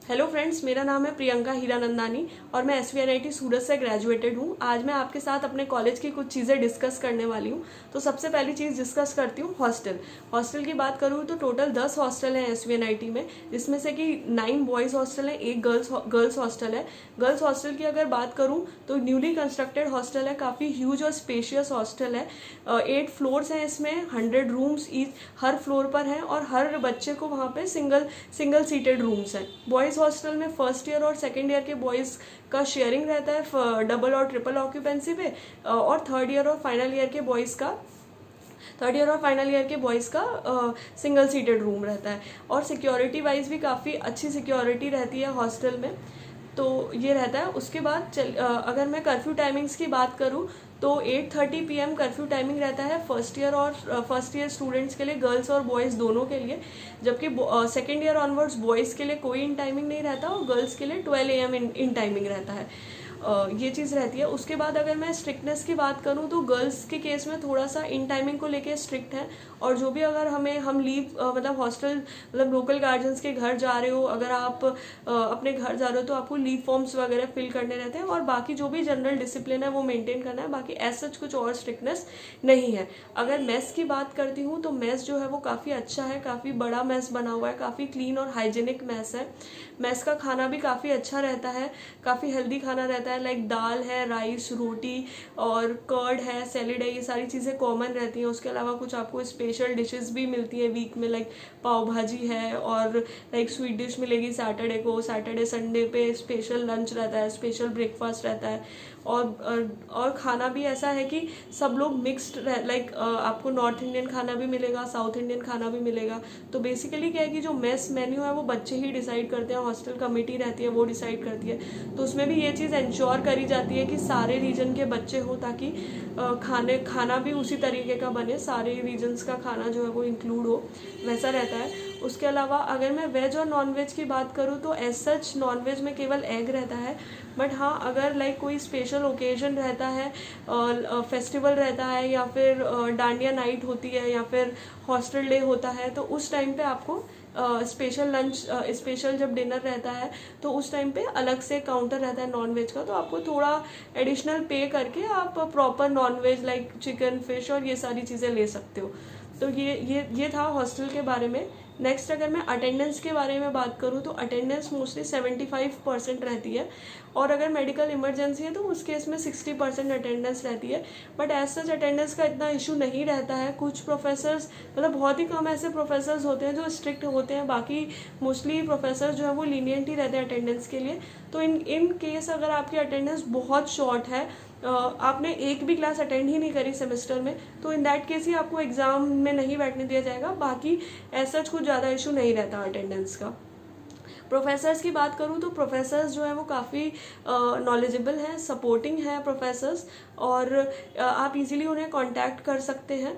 Hello friends, मेरा नाम है प्रियंका हीरानंदानी और मैं SVNIT सूरत से ग्रेजुएटेड हूँ। आज मैं आपके साथ अपने कॉलेज की कुछ चीज़ें डिस्कस करने वाली हूँ। तो सबसे पहली चीज़ डिस्कस करती हूँ हॉस्टल की बात करूँ तो टोटल 10 हॉस्टल हैं SVNIT में, जिसमें से कि 9 बॉयज़ हॉस्टल है, एक गर्ल्स हॉस्टल है। गर्ल्स हॉस्टल की अगर बात करूँ तो न्यूली कंस्ट्रक्टेड हॉस्टल है, काफ़ी ह्यूज और स्पेशियस हॉस्टल है। 8 फ्लोर्स हैं इसमें, 100 रूम्स ईच हर फ्लोर पर हैं और हर बच्चे को वहाँ पे सिंगल सीटेड रूम्स हैं। बॉयज़ हॉस्टल में फर्स्ट ईयर और सेकेंड ईयर के बॉयज़ का शेयरिंग रहता है डबल और ट्रिपल ऑक्यूपेंसी पे, और थर्ड ईयर और फाइनल ईयर के बॉयज़ का सिंगल सीटेड रूम रहता है। और सिक्योरिटी वाइज भी काफ़ी अच्छी सिक्योरिटी रहती है हॉस्टल में, तो ये रहता है। उसके बाद अगर मैं कर्फ्यू टाइमिंग्स की बात करूँ तो 8:30 PM कर्फ्यू टाइमिंग रहता है फर्स्ट ईयर स्टूडेंट्स के लिए, गर्ल्स और बॉयज़ दोनों के लिए। जबकि सेकेंड ईयर ऑनवर्ड्स बॉयज़ के लिए कोई इन टाइमिंग नहीं रहता और गर्ल्स के लिए 12 AM इन टाइमिंग रहता है। ये चीज़ रहती है। उसके बाद अगर मैं स्ट्रिक्टनेस की बात करूँ तो गर्ल्स के केस में थोड़ा सा इन टाइमिंग को लेके स्ट्रिक्ट है, और जो भी अगर हम लीव मतलब हॉस्टल मतलब लोकल गार्जियंस के घर जा रहे हो, अगर आप अपने घर जा रहे हो तो आपको लीव फॉर्म्स वगैरह फिल करने रहते हैं, और बाकी जो भी जनरल डिसिप्लिन है वो मेंटेन करना है। बाकी एज सच कुछ और स्ट्रिक्टनेस नहीं है। अगर मेस की बात करती हूँ तो मेस जो है वो काफ़ी अच्छा है, काफ़ी बड़ा मेस बना हुआ है, काफ़ी क्लीन और हाइजीनिक मेस है। मेस का खाना भी काफ़ी अच्छा रहता है, काफ़ी हेल्दी खाना रहता है। लाइक दाल है, राइस, रोटी और कर्ड है, सैलेड है, ये सारी चीज़ें कॉमन रहती हैं। उसके अलावा कुछ आपको स्पेशल डिशेस भी मिलती है वीक में, लाइक पाव भाजी है, और लाइक स्वीट डिश मिलेगी सैटरडे संडे पे स्पेशल लंच रहता है, स्पेशल ब्रेकफास्ट रहता है। और खाना भी ऐसा है कि सब लोग मिक्स्ड लाइक आपको नॉर्थ इंडियन खाना भी मिलेगा, साउथ इंडियन खाना भी मिलेगा। तो बेसिकली क्या है कि जो मेस मेन्यू है वो बच्चे ही डिसाइड करते हैं, हॉस्टल कमेटी रहती है वो डिसाइड करती है। तो उसमें भी ये चीज़ इंश्योर करी जाती है कि सारे रीजन के बच्चे हो, ताकि खाना भी उसी तरीके का बने, सारे रीजन्स का खाना जो है वो इंक्लूड हो, वैसा रहता है। उसके अलावा अगर मैं वेज और नॉन वेज की बात करूँ तो एज सच नॉन वेज में केवल एग रहता है। बट हाँ, अगर लाइक कोई स्पेशल ओकेजन रहता है, फेस्टिवल रहता है, या फिर डांडिया नाइट होती है, या फिर हॉस्टल डे होता है, तो उस टाइम पे आपको स्पेशल जब डिनर रहता है तो उस टाइम पे अलग से काउंटर रहता है नॉन वेज का, तो आपको थोड़ा एडिशनल पे करके आप proper non veg like chicken, fish और ये सारी चीज़ें ले सकते हो। तो ये था हॉस्टल के बारे में। नेक्स्ट अगर मैं अटेंडेंस के बारे में बात करूँ तो अटेंडेंस मोस्टली 75% रहती है, और अगर मेडिकल इमरजेंसी है तो उस केस में 60% अटेंडेंस रहती है। बट एज सच अटेंडेंस का इतना इशू नहीं रहता है। कुछ प्रोफेसर्स मतलब बहुत ही कम ऐसे प्रोफेसर्स होते हैं जो स्ट्रिक्ट होते हैं, बाकी मोस्टली प्रोफेसर जो है वो लीनियंट ही रहते हैं अटेंडेंस के लिए। तो इन केस अगर आपकी अटेंडेंस बहुत शॉर्ट है, आपने एक भी क्लास अटेंड ही नहीं करी सेमेस्टर में, तो इन दैट केस ही आपको एग्जाम में नहीं बैठने दिया जाएगा। बाकी ऐसा कुछ ज़्यादा इशू नहीं रहता अटेंडेंस का। प्रोफेसर्स की बात करूँ तो प्रोफेसर्स जो है वो काफ़ी नॉलेजेबल हैं, सपोर्टिंग है प्रोफेसर्स, और आप इजीली उन्हें कांटेक्ट कर सकते हैं।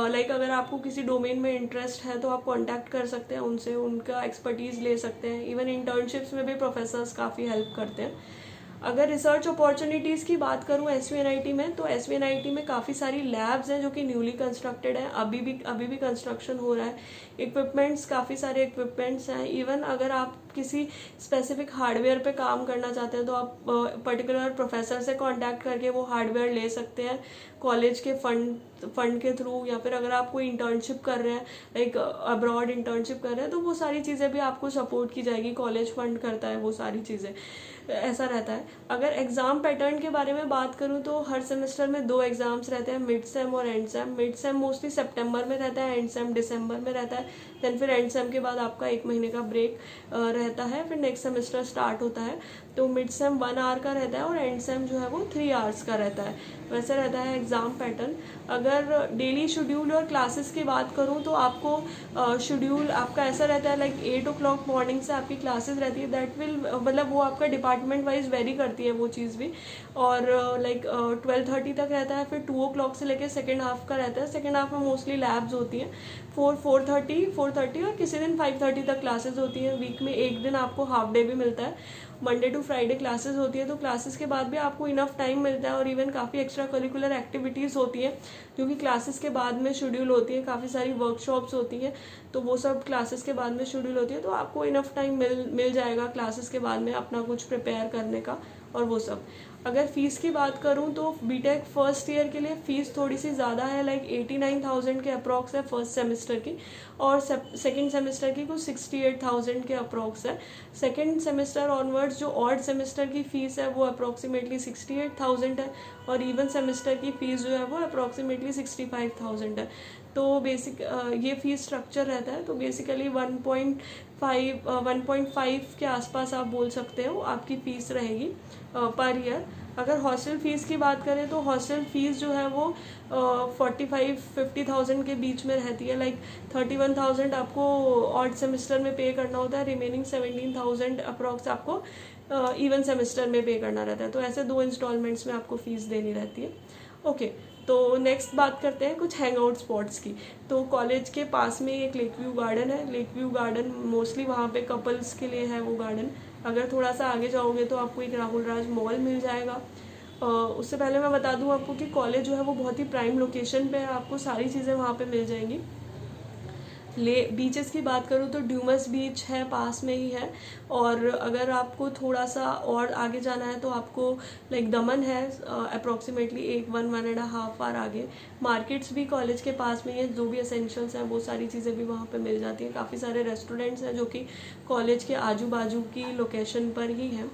लाइक अगर आपको किसी डोमेन में इंटरेस्ट है तो आप कांटेक्ट कर सकते हैं उनसे, उनका एक्सपर्टीज़ ले सकते हैं। इवन इंटर्नशिप्स में भी प्रोफेसर्स काफ़ी हेल्प करते हैं। अगर रिसर्च अपॉर्चुनिटीज़ की बात करूँ SVNIT में, तो SVNIT में काफ़ी सारी लैब्स हैं जो कि न्यूली कंस्ट्रक्टेड हैं, अभी भी कंस्ट्रक्शन हो रहा है। इक्विपमेंट्स, काफ़ी सारे इक्विपमेंट्स हैं। इवन अगर आप किसी स्पेसिफिक हार्डवेयर पे काम करना चाहते हैं तो आप पर्टिकुलर प्रोफेसर से कांटेक्ट करके वो हार्डवेयर ले सकते हैं कॉलेज के फंड के थ्रू, या फिर अगर आप कोई इंटर्नशिप कर रहे हैं, लाइक अब्रॉड इंटर्नशिप कर रहे हैं, तो वो सारी चीज़ें भी आपको सपोर्ट की जाएगी, कॉलेज फंड करता है वो सारी चीज़ें, ऐसा रहता है। अगर एग्ज़ाम पैटर्न के बारे में बात करूँ तो हर सेमेस्टर में 2 एग्ज़ाम्स रहते हैं, मिड सेम और end sem. Mid sem mostly सितंबर में रहता है, एंड सेम दिसंबर में रहता है। देन फिर एंड सेम के बाद आपका 1 महीने का ब्रेक रहता है, फिर नेक्स्ट सेमेस्टर स्टार्ट होता है। तो मिड सेम 1 आवर का रहता है और एंड सेम जो है वो 3 आवर्स का रहता है, वैसे रहता है एग्ज़ाम पैटर्न। अगर डेली शेड्यूल और क्लासेस की बात करूँ तो आपको शेड्यूल आपका ऐसा रहता है, लाइक 8 o'clock मॉर्निंग से आपकी क्लासेस रहती है। दैट विल मतलब वो आपका डिपार्टमेंट वाइज वेरी करती है वो चीज़ भी, और लाइक 12:30 तक रहता है। फिर 2 o'clock से लेकर सेकेंड हाफ का रहता है। सेकेंड हाफ में मोस्टली लैब्स होती हैं, 4:30 और किसी दिन 5:30 तक क्लासेस होती हैं। वीक में एक दिन आपको हाफ डे भी मिलता है, मंडे टू फ्राइडे क्लासेस होती है। तो क्लासेस के बाद भी आपको इनफ टाइम मिलता है और इवन काफ़ी एक्स्ट्रा करिकुलर एक्टिविटीज़ होती हैं जो कि क्लासेस के बाद में शेड्यूल होती है। काफ़ी सारी वर्कशॉप्स होती हैं, तो वो सब क्लासेस के बाद में शेड्यूल होती है। तो आपको इनफ टाइम मिल जाएगा क्लासेस के बाद में अपना कुछ प्रिपेयर करने का और वो सब। अगर फ़ीस की बात करूँ तो बीटेक फर्स्ट ईयर के लिए फ़ीस थोड़ी सी ज़्यादा है, लाइक 89,000 के अप्रॉक्स है फर्स्ट सेमेस्टर की, और सेकेंड सेमेस्टर की कुछ 68,000 के अप्रॉक्स है। सेकेंड सेमेस्टर ऑनवर्ड्स जो ऑड सेमेस्टर की फ़ीस है वो अप्रॉक्सीमेटली 68,000 है, और इवन सेमेस्टर की फ़ीस जो है वो अप्रॉक्सीमेटली 65,000 है। तो बेसिक ये फ़ीस स्ट्रक्चर रहता है। तो बेसिकली 1.5 के आसपास आप बोल सकते हो आपकी फ़ीस रहेगी पर ईयर। अगर हॉस्टल फ़ीस की बात करें तो हॉस्टल फ़ीस जो है वो 45-50,000 के बीच में रहती है। लाइक 31,000 आपको ऑड सेमेस्टर में पे करना होता है, रिमेनिंग 17,000 अप्रॉक्स आपको इवन सेमेस्टर में पे करना रहता है। तो ऐसे 2 इंस्टॉलमेंट्स में आपको फ़ीस देनी रहती है। ओके, तो नेक्स्ट बात करते हैं कुछ हैंग आउट स्पॉट्स की। तो कॉलेज के पास में एक लेक व्यू गार्डन है। लेक व्यू गार्डन मोस्टली वहाँ पे कपल्स के लिए है वो गार्डन। अगर थोड़ा सा आगे जाओगे तो आपको एक राहुल राज मॉल मिल जाएगा। उससे पहले मैं बता दूं आपको कि कॉलेज जो है वो बहुत ही प्राइम लोकेशन पे है, आपको सारी चीज़ें वहाँ पे मिल जाएंगी। बीचेस की बात करूँ तो ड्यूमस बीच है, पास में ही है। और अगर आपको थोड़ा सा और आगे जाना है तो आपको लाइक दमन है अप्रॉक्सीमेटली 1.5 आवर आगे। मार्केट्स भी कॉलेज के पास में ही है, जो भी एसेंशियल्स हैं वो सारी चीज़ें भी वहाँ पे मिल जाती हैं। काफ़ी सारे रेस्टोरेंट्स हैं जो कि कॉलेज के आजू बाजू की लोकेशन पर ही हैं।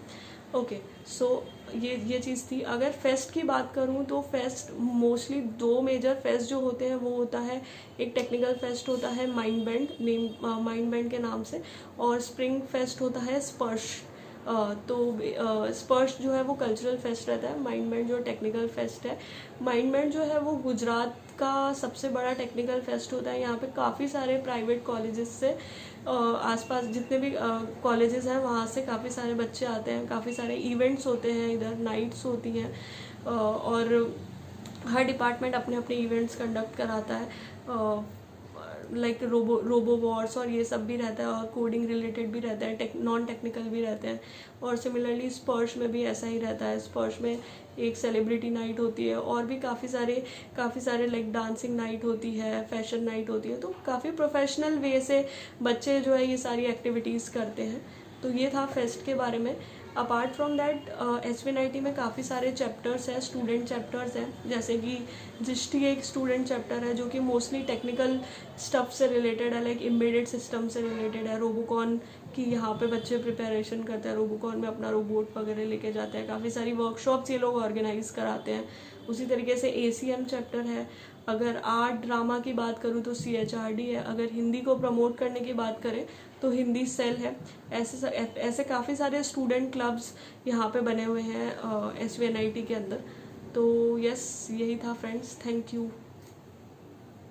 ओके, सो ये चीज़ थी। अगर फेस्ट की बात करूँ तो फेस्ट मोस्टली 2 मेजर फेस्ट जो होते हैं वो होता है, एक टेक्निकल फेस्ट होता है माइंड बैंड के नाम से, और स्प्रिंग फेस्ट होता है स्पर्श। तो स्पर्श जो है वो कल्चरल फेस्ट रहता है, माइंड बैंड जो टेक्निकल फेस्ट है। माइंड बैंड जो है वो गुजरात का सबसे बड़ा टेक्निकल फेस्ट होता है। यहाँ पे काफ़ी सारे प्राइवेट कॉलेजेस से आसपास जितने भी कॉलेजेस हैं वहाँ से काफ़ी सारे बच्चे आते हैं। काफ़ी सारे इवेंट्स होते हैं, इधर नाइट्स होती हैं, और हर डिपार्टमेंट अपने अपने इवेंट्स कंडक्ट कराता है। लाइक रोबो वॉर्स और ये सब भी रहता है, और कोडिंग रिलेटेड भी रहता है, नॉन टेक्निकल भी रहते हैं। और सिमिलरली स्पर्श में भी ऐसा ही रहता है। स्पर्श में एक सेलिब्रिटी नाइट होती है, और भी काफ़ी सारे लाइक डांसिंग नाइट होती है, फैशन नाइट होती है। तो काफ़ी प्रोफेशनल वे से बच्चे जो है ये सारी एक्टिविटीज़ करते हैं। तो ये था फेस्ट के बारे में। अपार्ट फ्रॉम दैट SVNIT में काफ़ी सारे चैप्टर्स हैं, स्टूडेंट चैप्टर्स हैं। जैसे कि जिष्टी एक स्टूडेंट चैप्टर है जो कि मोस्टली टेक्निकल स्टफ से रिलेटेड है, लाइक एम्बेडेड सिस्टम से रिलेटेड है। रोबोकॉन की यहाँ पे बच्चे प्रिपरेशन करते हैं, रोबोकॉन में अपना रोबोट वगैरह लेके जाते हैं। काफ़ी सारी वर्कशॉप्स ये लोग ऑर्गेनाइज कराते हैं। उसी तरीके से ACM चैप्टर है। अगर आर्ट ड्रामा की बात करूँ तो CHRD है। अगर हिंदी को प्रमोट करने की बात करें तो हिंदी सेल है। ऐसे काफ़ी सारे स्टूडेंट क्लब्स यहाँ पे बने हुए हैं SVNIT के अंदर। तो यस, यही था फ्रेंड्स, थैंक यू।